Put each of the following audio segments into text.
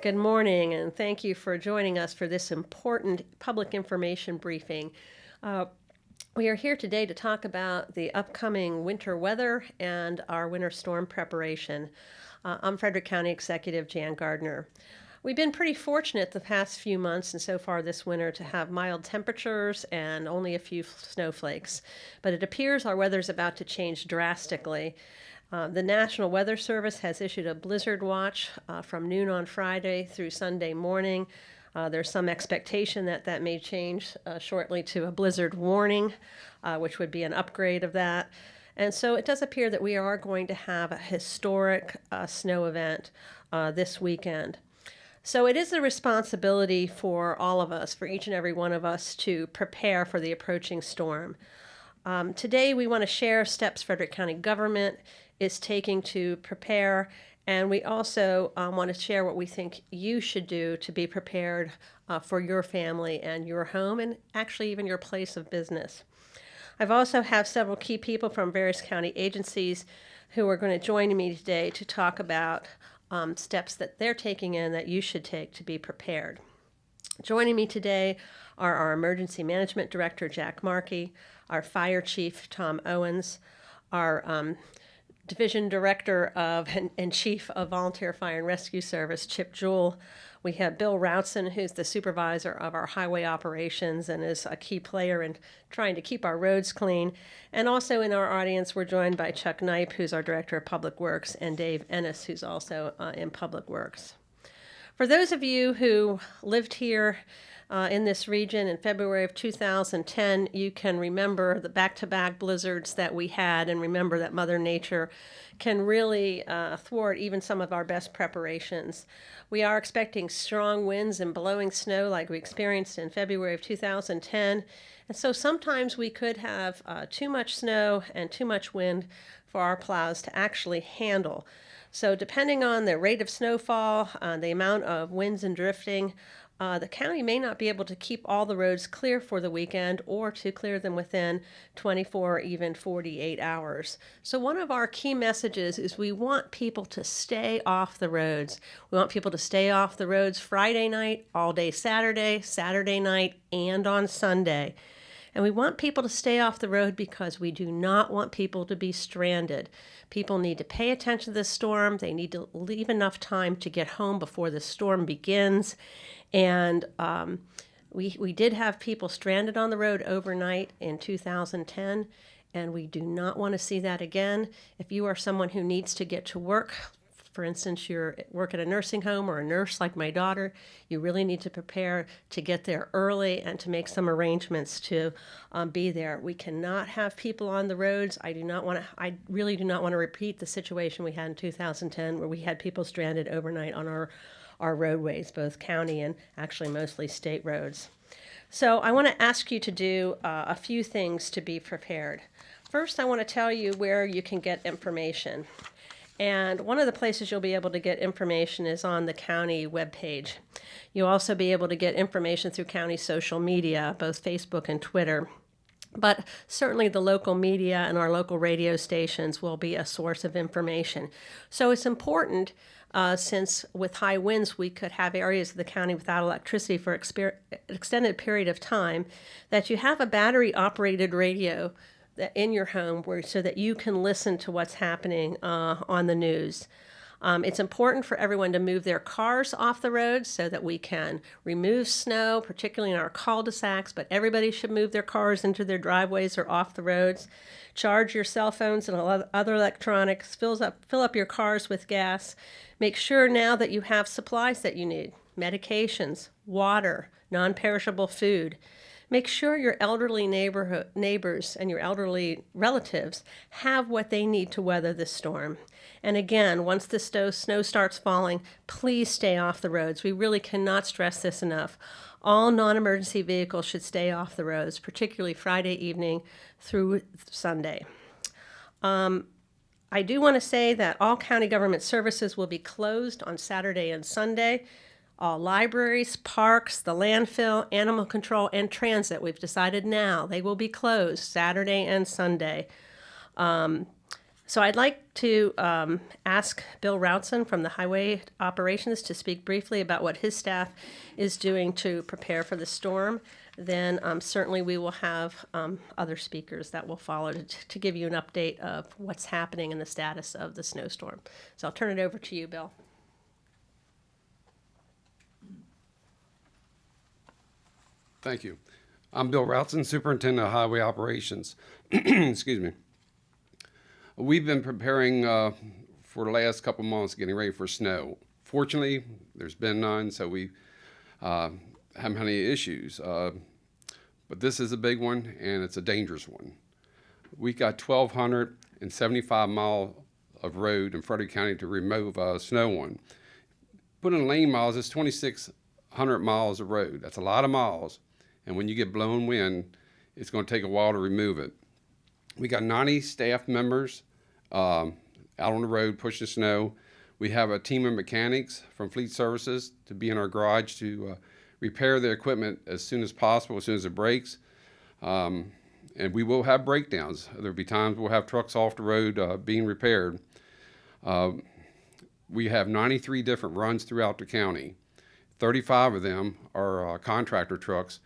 Good morning, and thank you for joining us for this important public information briefing. Uh, we are here today to talk about the upcoming winter weather and our winter storm preparation. I'm Frederick County Executive Jan Gardner. We've been pretty fortunate the past few months and so far this winter to have mild temperatures and only a few snowflakes, but it appears our weather is about to change drastically. The National Weather Service has issued a blizzard watch from noon on Friday through Sunday morning. There's some expectation that that may change shortly to a blizzard warning, which would be an upgrade of that. And so it does appear that we are going to have a historic snow event this weekend. So it is the responsibility for all of us, for each and every one of us, to prepare for the approaching storm. Today we want to share steps Frederick County government is taking to prepare, and we also want to share what we think you should do to be prepared for your family and your home, and actually even your place of business. I've also have several key people from various county agencies who are going to join me today to talk about steps that they're taking and that you should take to be prepared. Joining me today are our Emergency Management Director, Jack Markey, our Fire Chief, Tom Owens, our Division Director of and Chief of Volunteer Fire and Rescue Service, Chip Jewell. We have Bill Routson, who's the supervisor of our highway operations and is a key player in trying to keep our roads clean. And also in our audience, we're joined by Chuck Knipe, who's our Director of Public Works, and Dave Ennis, who's also in Public Works. For those of you who lived here in this region in February of 2010, you can remember the back-to-back blizzards that we had, and remember that Mother Nature can really thwart even some of our best preparations. We are expecting strong winds and blowing snow like we experienced in February of 2010, and so sometimes we could have too much snow and too much wind for our plows to actually handle. So depending on the rate of snowfall, the amount of winds and drifting, the county may not be able to keep all the roads clear for the weekend or to clear them within 24 or even 48 hours. So one of our key messages is we want people to stay off the roads. We want people to stay off the roads Friday night, all day Saturday, Saturday night, and on Sunday. And we want people to stay off the road because we do not want people to be stranded. People need to pay attention to the storm. They need to leave enough time to get home before the storm begins. And we did have people stranded on the road overnight in 2010, and we do not want to see that again. If you are someone who needs to get to work, for instance, you work at a nursing home or a nurse like my daughter, you really need to prepare to get there early and to make some arrangements to be there. We cannot have people on the roads. I really do not want to repeat the situation we had in 2010 where we had people stranded overnight on our roadways, both county and actually mostly state roads. So I want to ask you to do a few things to be prepared. First, I want to tell you where you can get information. And one of the places you'll be able to get information is on the county webpage. You'll also be able to get information through county social media, both Facebook and Twitter. But certainly the local media and our local radio stations will be a source of information. So it's important, since with high winds we could have areas of the county without electricity for an extended period of time, that you have a battery-operated radio in your home so that you can listen to what's happening on the news. It's important for everyone to move their cars off the road so that we can remove snow, particularly in our cul-de-sacs, but everybody should move their cars into their driveways or off the roads. Charge your cell phones and other electronics, fill up your cars with gas. Make sure now that you have supplies that you need, medications, water, non-perishable food. Make sure your elderly neighbors and your elderly relatives have what they need to weather this storm. And again, once the snow starts falling, please stay off the roads. We really cannot stress this enough. All non-emergency vehicles should stay off the roads, particularly Friday evening through Sunday. I do want to say that all county government services will be closed on Saturday and Sunday. All libraries, parks, the landfill, animal control, and transit, we've decided now, they will be closed Saturday and Sunday. So I'd like to ask Bill Routson from the Highway Operations to speak briefly about what his staff is doing to prepare for the storm. Then certainly we will have other speakers that will follow to give you an update of what's happening and the status of the snowstorm. So I'll turn it over to you, Bill. Thank you. I'm Bill Routson, Superintendent of Highway Operations. Excuse me. We've been preparing for the last couple months, getting ready for snow. Fortunately, there's been none, so we haven't had any issues. But this is a big one, and it's a dangerous one. We got 1,275 miles of road in Frederick County to remove snow on. Put in lane miles, it's 2,600 miles of road. That's a lot of miles. And when you get blown wind, it's going to take a while to remove it. We got 90 staff members out on the road pushing snow. We have a team of mechanics from Fleet Services to be in our garage to repair the equipment as soon as possible, as soon as it breaks. And we will have breakdowns. There'll be times we'll have trucks off the road being repaired. We have 93 different runs throughout the county. 35 of them are contractor trucks.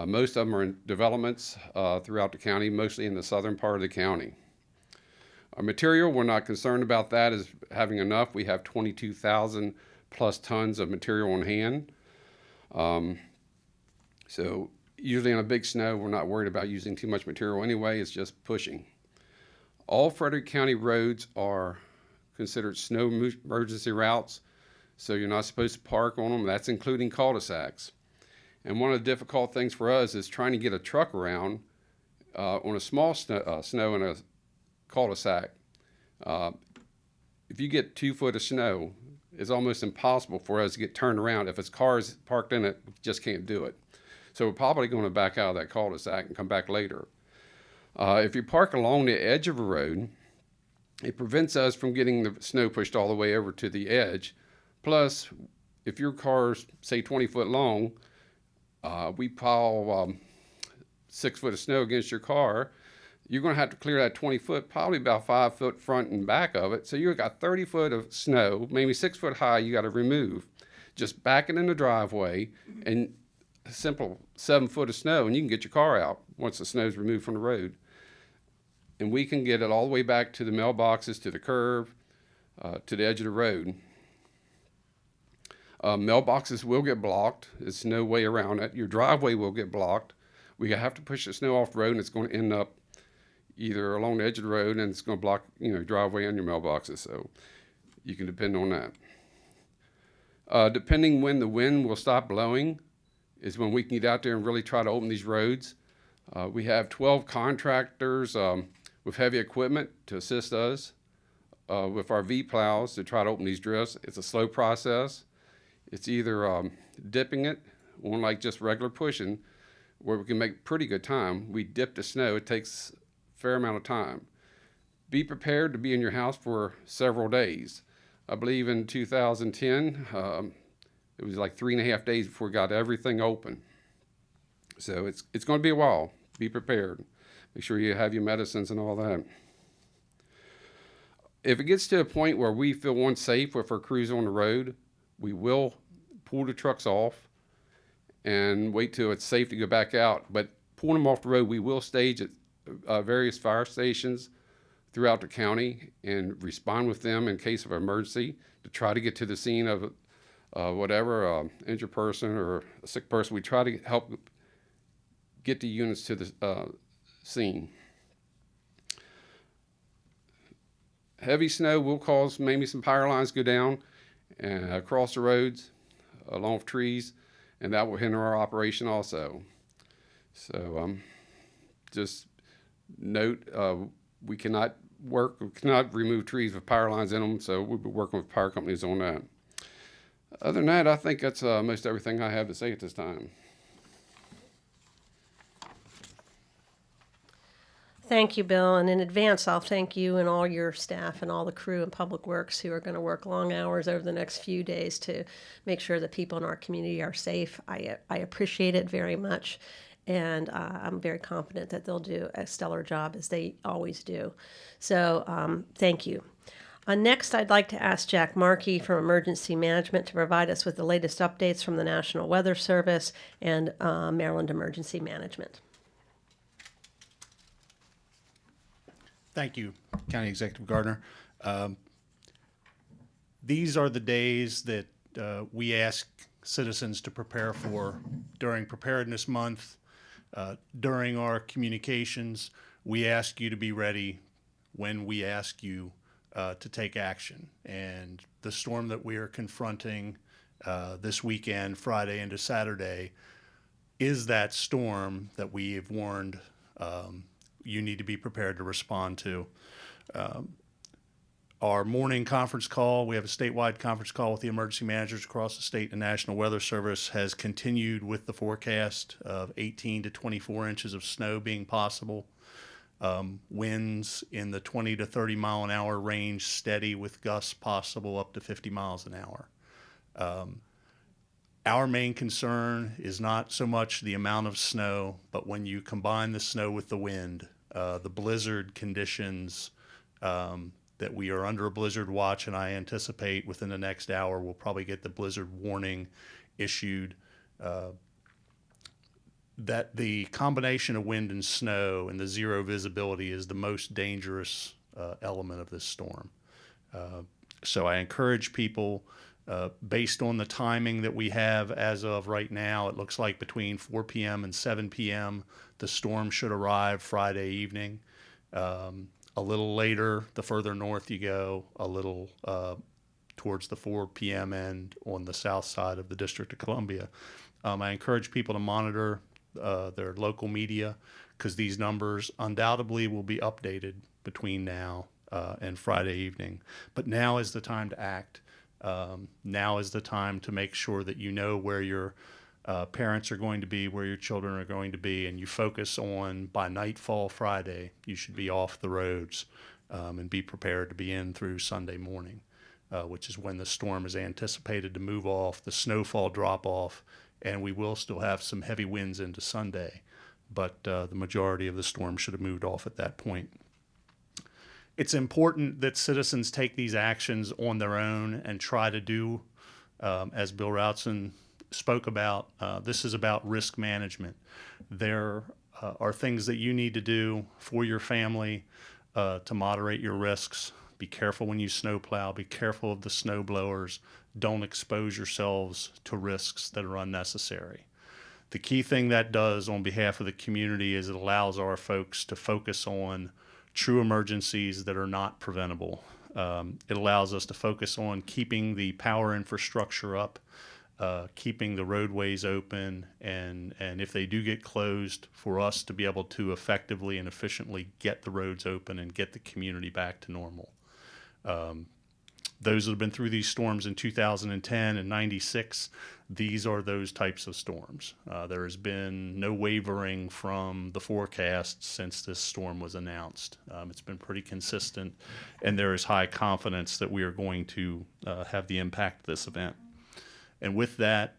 Most of them are in developments throughout the county, mostly in the southern part of the county. Our material, we're not concerned about that as having enough. We have 22,000 plus tons of material on hand. So usually on a big snow, we're not worried about using too much material anyway. It's just pushing. All Frederick County roads are considered snow emergency routes, so you're not supposed to park on them. That's including cul-de-sacs. And one of the difficult things for us is trying to get a truck around on a small snow in a cul-de-sac. If you get 2 foot of snow, it's almost impossible for us to get turned around. If it's cars parked in it, we just can't do it. So we're probably going to back out of that cul-de-sac and come back later. If you park along the edge of a road, it prevents us from getting the snow pushed all the way over to the edge. Plus, if your car's, say, 20 foot long, we pile 6 foot of snow against your car, you're going to have to clear that 20 foot, probably about 5 foot front and back of it. So you've got 30 foot of snow, maybe 6 foot high, you got to remove. Just back it in the driveway and a simple 7 foot of snow, and you can get your car out once the snow's removed from the road. And we can get it all the way back to the mailboxes, to the curb, to the edge of the road. Mailboxes will get blocked. There's no way around it. Your driveway will get blocked. We have to push the snow off the road, and it's going to end up either along the edge of the road, and it's going to block, your driveway and your mailboxes. So you can depend on that. Depending when the wind will stop blowing is when we can get out there and really try to open these roads. We have 12 contractors with heavy equipment to assist us with our V-plows to try to open these drifts. It's a slow process. It's either dipping it on like just regular pushing, where we can make pretty good time. We dip the snow. It takes a fair amount of time. Be prepared to be in your house for several days. I believe in 2010, it was like 3.5 days before we got everything open. So it's going to be a while. Be prepared. Make sure you have your medicines and all that. If it gets to a point where we feel unsafe with our crews on the road, we will pull the trucks off and wait till it's safe to go back out. But pulling them off the road, we will stage at various fire stations throughout the county and respond with them in case of emergency to try to get to the scene of whatever, injured person or a sick person. We try to help get the units to the scene. Heavy snow will cause maybe some power lines go down and across the roads, along with trees, and that will hinder our operation also. So just note, we cannot remove trees with power lines in them, so we'll be working with power companies on that. Other than that, I think that's most everything I have to say at this time. Thank you, Bill. And in advance, I'll thank you and all your staff and all the crew in Public Works who are going to work long hours over the next few days to make sure that people in our community are safe. I appreciate it very much. and I'm very confident that they'll do a stellar job as they always do. So thank you. Next, I'd like to ask Jack Markey from Emergency Management to provide us with the latest updates from the National Weather Service and Maryland Emergency Management. Thank you, County Executive Gardner. These are the days that we ask citizens to prepare for during Preparedness Month. During our communications, we ask you to be ready when we ask you to take action. And the storm that we are confronting this weekend, Friday into Saturday, is that storm that we have warned you need to be prepared to respond to. Our morning conference call, we have a statewide conference call with the emergency managers across the state and National Weather Service, has continued with the forecast of 18 to 24 inches of snow being possible. Winds in the 20 to 30 mile an hour range, steady with gusts possible up to 50 miles an hour. Our main concern is not so much the amount of snow, but when you combine the snow with the wind, the blizzard conditions, that we are under a blizzard watch, and I anticipate within the next hour we'll probably get the blizzard warning issued. That the combination of wind and snow and the zero visibility is the most dangerous element of this storm. So I encourage people, based on the timing that we have as of right now, it looks like between 4 p.m. and 7 p.m. the storm should arrive Friday evening. A little later, the further north you go, a little towards the 4 p.m. end on the south side of the District of Columbia. I encourage people to monitor their local media, because these numbers undoubtedly will be updated between now and Friday evening. But now is the time to act. Now is the time to make sure that you know where your parents are going to be, where your children are going to be, and you focus on, by nightfall Friday, you should be off the roads and be prepared to be in through Sunday morning, which is when the storm is anticipated to move off, the snowfall drop off, and we will still have some heavy winds into Sunday, but the majority of the storm should have moved off at that point. It's important that citizens take these actions on their own and try to do, as Bill Routson spoke about, this is about risk management. There are things that you need to do for your family to moderate your risks. Be careful when you snowplow. Be careful of the snow blowers. Don't expose yourselves to risks that are unnecessary. The key thing that does on behalf of the community is it allows our folks to focus on true emergencies that are not preventable. It allows us to focus on keeping the power infrastructure up, keeping the roadways open, and if they do get closed, for us to be able to effectively and efficiently get the roads open and get the community back to normal. Those that have been through these storms in 2010 and 96, these are those types of storms. There has been no wavering from the forecast since this storm was announced. It's been pretty consistent, and there is high confidence that we are going to have the impact of this event. And with that,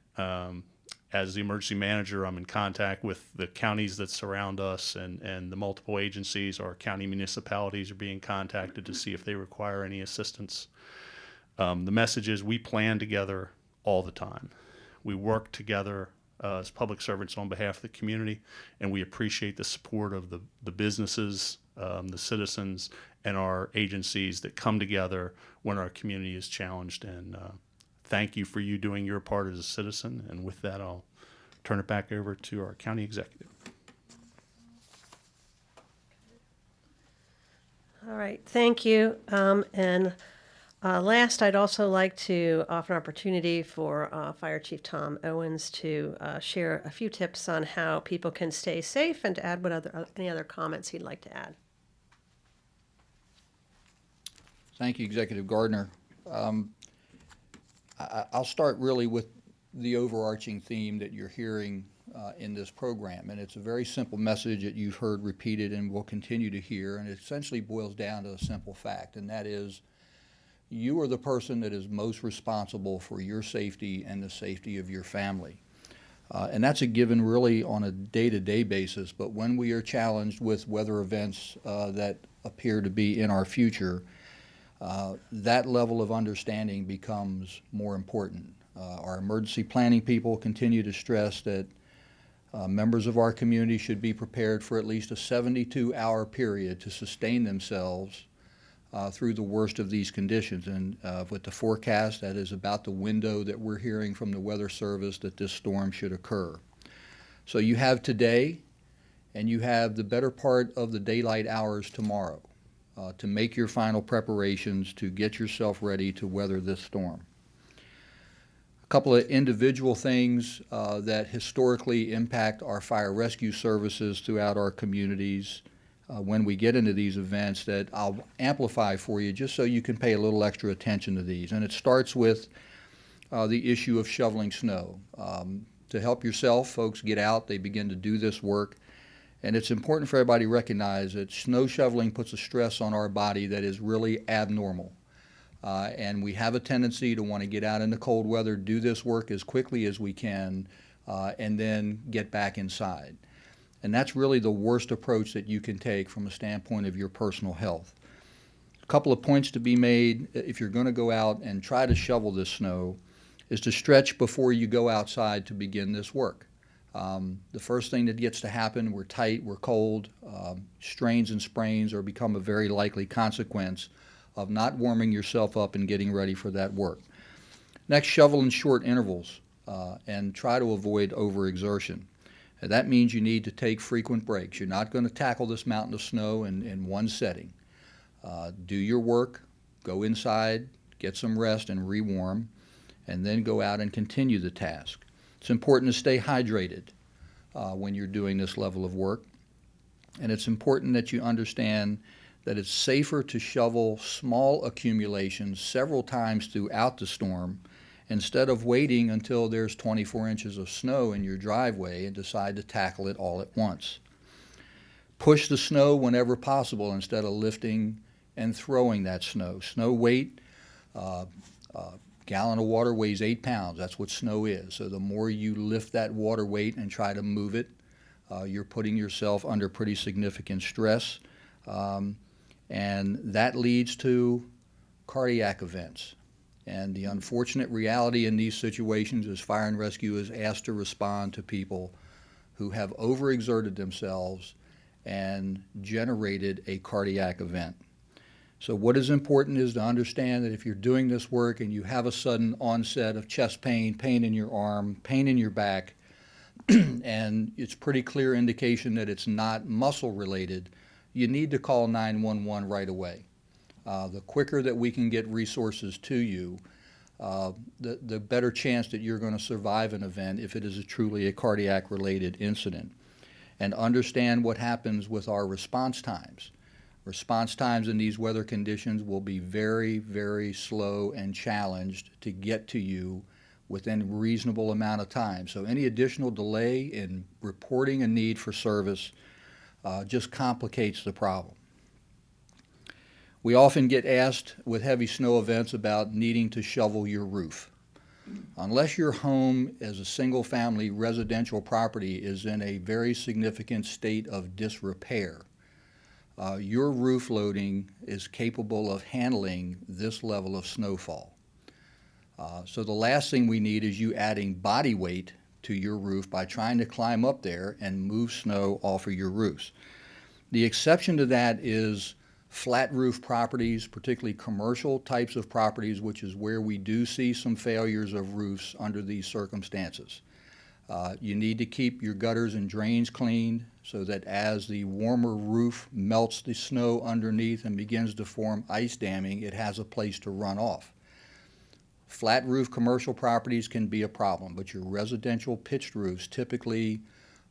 as the emergency manager, I'm in contact with the counties that surround us and the multiple agencies. Our county municipalities are being contacted to see if they require any assistance. The message is we plan together all the time. We work together as public servants on behalf of the community, and we appreciate the support of the businesses, the citizens, and our agencies that come together when our community is challenged. And thank you for you doing your part as a citizen. And with that, I'll turn it back over to our county executive. All right, thank you. Last, I'd also like to offer an opportunity for Fire Chief Tom Owens to share a few tips on how people can stay safe and to add any other comments he'd like to add. Thank you, Executive Gardner. I'll start really with the overarching theme that you're hearing in this program, and it's a very simple message that you've heard repeated and will continue to hear, and it essentially boils down to a simple fact, and that is you are the person that is most responsible for your safety and the safety of your family. And that's a given really on a day-to-day basis, but when we are challenged with weather events that appear to be in our future, that level of understanding becomes more important. Our emergency planning people continue to stress that members of our community should be prepared for at least a 72-hour period to sustain themselves through the worst of these conditions. And with the forecast, that is about the window that we're hearing from the Weather Service that this storm should occur. So you have today, and you have the better part of the daylight hours tomorrow to make your final preparations to get yourself ready to weather this storm. A couple of individual things that historically impact our fire rescue services throughout our communities when we get into these events that I'll amplify for you just so you can pay a little extra attention to these. And it starts with the issue of shoveling snow. To help yourself, folks get out, they begin to do this work. And it's important for everybody to recognize that snow shoveling puts a stress on our body that is really abnormal. And we have a tendency to want to get out in the cold weather, do this work as quickly as we can, and then get back inside. And that's really the worst approach that you can take from a standpoint of your personal health. A couple of points to be made if you're going to go out and try to shovel this snow is to stretch before you go outside to begin this work. The first thing that gets to happen, we're tight, we're cold, strains and sprains are become a very likely consequence of not warming yourself up and getting ready for that work. Next, shovel in short intervals and try to avoid overexertion. And that means you need to take frequent breaks. You're not going to tackle this mountain of snow in one setting. Do your work, go inside, get some rest and rewarm, and then go out and continue the task. It's important to stay hydrated when you're doing this level of work. And it's important that you understand that it's safer to shovel small accumulations several times throughout the storm instead of waiting until there's 24 inches of snow in your driveway and decide to tackle it all at once. Push the snow whenever possible instead of lifting and throwing that snow. Snow weight, gallon of water weighs 8 pounds. That's what snow is. So the more you lift that water weight and try to move it, you're putting yourself under pretty significant stress. And that leads to cardiac events. And the unfortunate reality in these situations is fire and rescue is asked to respond to people who have overexerted themselves and generated a cardiac event. So what is important is to understand that if you're doing this work and you have a sudden onset of chest pain, pain in your arm, pain in your back, and it's pretty clear indication that it's not muscle related, you need to call 911 right away. The quicker that we can get resources to you, the better chance that you're going to survive an event if it is truly a cardiac related incident. And understand what happens with our response times. Response times in these weather conditions will be very, very slow and challenged to get to you within a reasonable amount of time. So any additional delay in reporting a need for service just complicates the problem. We often get asked with heavy snow events about needing to shovel your roof. Unless your home as a single-family residential property is in a very significant state of disrepair, your roof loading is capable of handling this level of snowfall. So the last thing we need is you adding body weight to your roof by trying to climb up there and move snow off of your roofs. The exception to that is flat roof properties, particularly commercial types of properties, which is where we do see some failures of roofs under these circumstances. You need to keep your gutters and drains cleaned so that as the warmer roof melts the snow underneath and begins to form ice damming, it has a place to run off. Flat roof commercial properties can be a problem, but your residential pitched roofs typically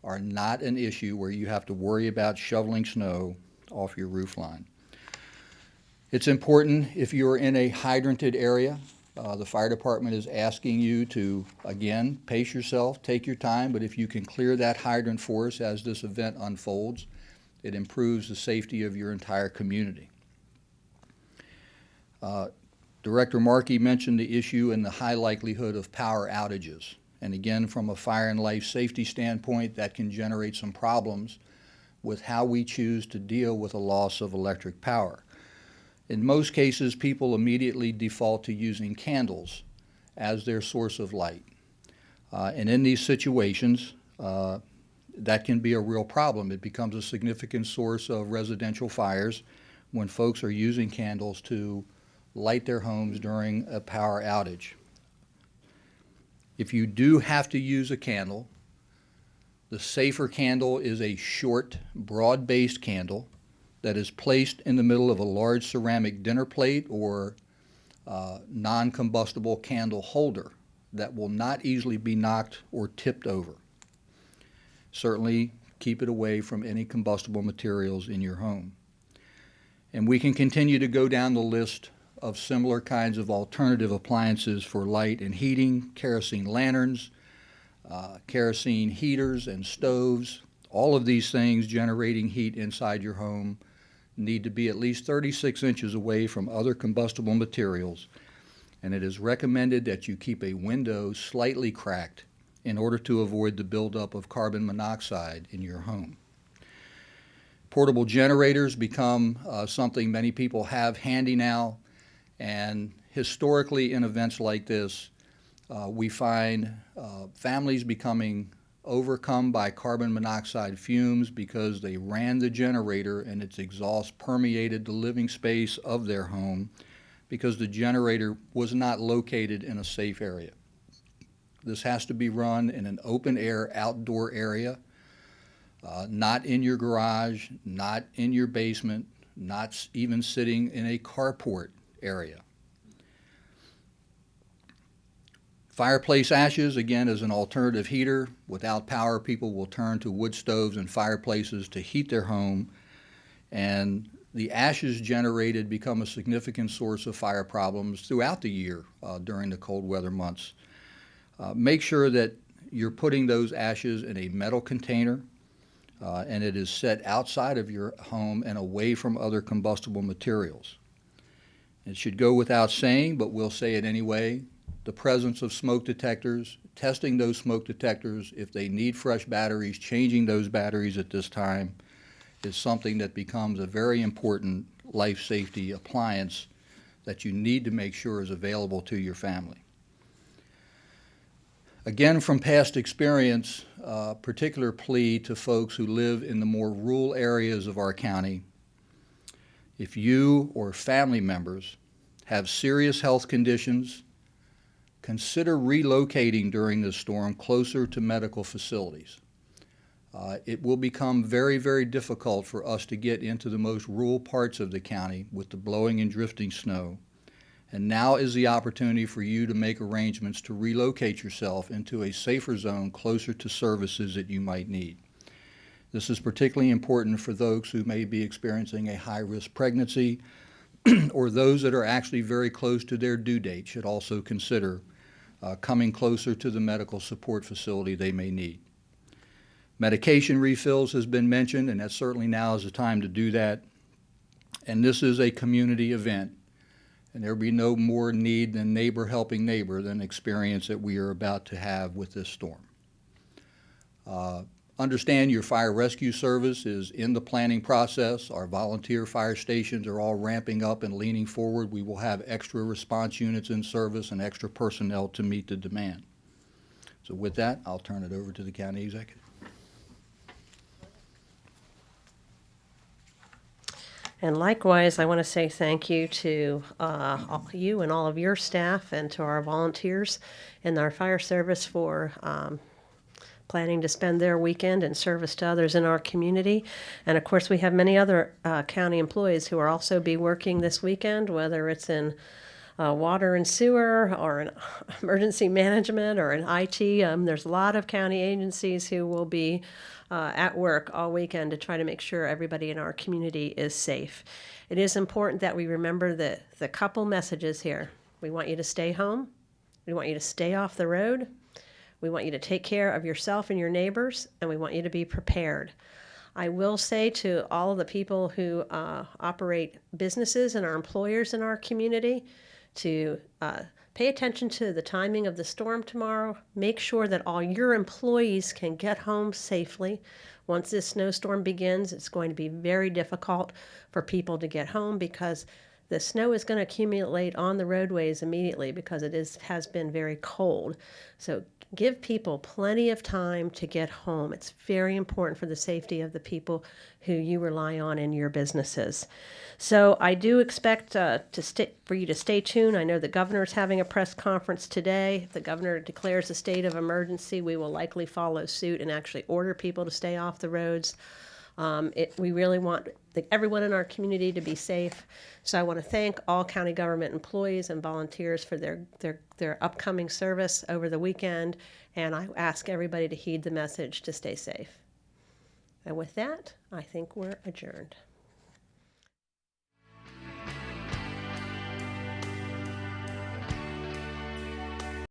are not an issue where you have to worry about shoveling snow off your roof line. It's important if you're in a hydranted area. The fire department is asking you to, again, pace yourself, take your time, but if you can clear that hydrant for us as this event unfolds, it improves the safety of your entire community. Director Markey mentioned the issue and the high likelihood of power outages. And again, from a fire and life safety standpoint, that can generate some problems with how we choose to deal with a loss of electric power. In most cases, people immediately default to using candles as their source of light. And in these situations, that can be a real problem. It becomes a significant source of residential fires when folks are using candles to light their homes during a power outage. If you do have to use a candle, the safer candle is a short, broad-based candle that is placed in the middle of a large ceramic dinner plate or non-combustible candle holder that will not easily be knocked or tipped over. Certainly keep it away from any combustible materials in your home. And we can continue to go down the list of similar kinds of alternative appliances for light and heating: kerosene lanterns, kerosene heaters and stoves. All of these things generating heat inside your home need to be at least 36 inches away from other combustible materials, and it is recommended that you keep a window slightly cracked in order to avoid the buildup of carbon monoxide in your home. Portable generators become something many people have handy now, and historically in events like this, we find families becoming overcome by carbon monoxide fumes because they ran the generator and its exhaust permeated the living space of their home because the generator was not located in a safe area. This has to be run in an open air outdoor area, not in your garage, not in your basement, not even sitting in a carport area. Fireplace ashes, again, is an alternative heater. Without power, people will turn to wood stoves and fireplaces to heat their home, and the ashes generated become a significant source of fire problems throughout the year during the cold weather months. Make sure that you're putting those ashes in a metal container and it is set outside of your home and away from other combustible materials. It should go without saying, but we'll say it anyway: the presence of smoke detectors, testing those smoke detectors, if they need fresh batteries, changing those batteries at this time is something that becomes a very important life safety appliance that you need to make sure is available to your family. Again, from past experience, particular plea to folks who live in the more rural areas of our county: if you or family members have serious health conditions, consider relocating during this storm closer to medical facilities. It will become very, very difficult for us to get into the most rural parts of the county with the blowing and drifting snow. And now is the opportunity for you to make arrangements to relocate yourself into a safer zone closer to services that you might need. This is particularly important for those who may be experiencing a high-risk pregnancy or those that are actually very close to their due date should also consider coming closer to the medical support facility they may need. Medication refills has been mentioned, and that certainly now is the time to do that. And this is a community event, and there will be no more need than neighbor helping neighbor than experience that we are about to have with this storm. Understand your fire rescue service is in the planning process. Our volunteer fire stations are all ramping up and leaning forward. We will have extra response units in service and extra personnel to meet the demand. So with that, I'll turn it over to the county executive. And likewise, I want to say thank you to you and all of your staff and to our volunteers in our fire service for planning to spend their weekend in service to others in our community. And of course, we have many other county employees who will also be working this weekend, whether it's in water and sewer or in emergency management or in IT. There's a lot of county agencies who will be at work all weekend to try to make sure everybody in our community is safe. It is important that we remember the couple messages here. We want you to stay home. We want you to stay off the road. We want you to take care of yourself and your neighbors, and we want you to be prepared. I will say to all of the people who operate businesses and are employers in our community to Pay attention to the timing of the storm tomorrow. Make sure that all your employees can get home safely. Once this snowstorm begins, it's going to be very difficult for people to get home because the snow is going to accumulate on the roadways immediately because has been very cold. So give people plenty of time to get home. It's very important for the safety of the people who you rely on in your businesses. So I do expect for you to stay tuned. I know the governor's having a press conference today. If the governor declares a state of emergency, we will likely follow suit and actually order people to stay off the roads. We really want everyone in our community to be safe. So I want to thank all county government employees and volunteers for their upcoming service over the weekend. And I ask everybody to heed the message to stay safe. And with that, I think we're adjourned.